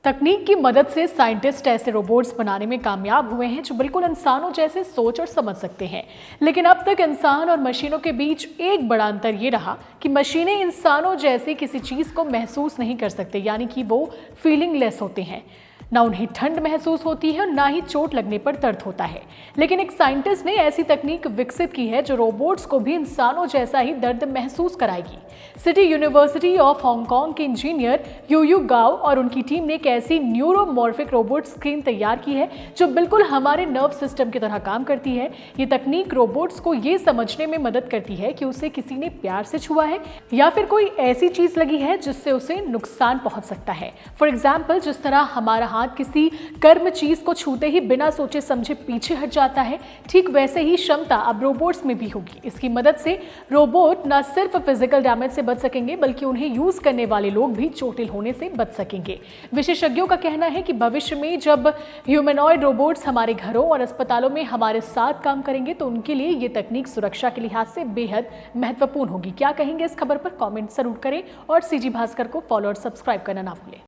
तकनीक की मदद से साइंटिस्ट ऐसे रोबोट्स बनाने में कामयाब हुए हैं जो बिल्कुल इंसानों जैसे सोच और समझ सकते हैं। लेकिन अब तक इंसान और मशीनों के बीच एक बड़ा अंतर ये रहा कि मशीनें इंसानों जैसे किसी चीज को महसूस नहीं कर सकते, यानी कि वो फीलिंगलेस होते हैं। ना उन्हें ठंड महसूस होती है और ना ही चोट लगने पर दर्द होता है। लेकिन एक साइंटिस्ट ने ऐसी तकनीक विकसित की है जो रोबोट्स को भी इंसानों जैसा ही दर्द महसूस कराएगी। सिटी यूनिवर्सिटी ऑफ हांगकांग के इंजीनियर यू गाओ और उनकी टीम ने एक ऐसी न्यूरोमॉर्फिक रोबोट स्क्रीन तैयार की है जो बिल्कुल हमारे नर्व सिस्टम की तरह काम करती है। ये तकनीक रोबोट्स को ये समझने में मदद करती है कि उसे किसी ने प्यार से छुआ है या फिर कोई ऐसी चीज लगी है जिससे उसे नुकसान पहुंच सकता है। फॉर एग्जाम्पल, जिस तरह हमारा हाथ किसी गर्म चीज को छूते ही बिना सोचे समझे पीछे हट जाता है, ठीक वैसे ही क्षमता अब रोबोट्स में भी होगी। इसकी मदद से रोबोट न सिर्फ फिजिकल डैमेज से बच सकेंगे बल्कि उन्हें यूज करने वाले लोग भी चोटिल होने से बच सकेंगे। विशेषज्ञों का कहना है कि भविष्य में जब ह्यूमनॉइड रोबोट्स हमारे घरों और अस्पतालों में हमारे साथ काम करेंगे तो उनके लिए ये तकनीक सुरक्षा के लिहाज से बेहद महत्वपूर्ण होगी। क्या कहेंगे इस खबर पर? कमेंट जरूर करें और सीजी भास्कर को फॉलो और सब्सक्राइब करना ना भूलें।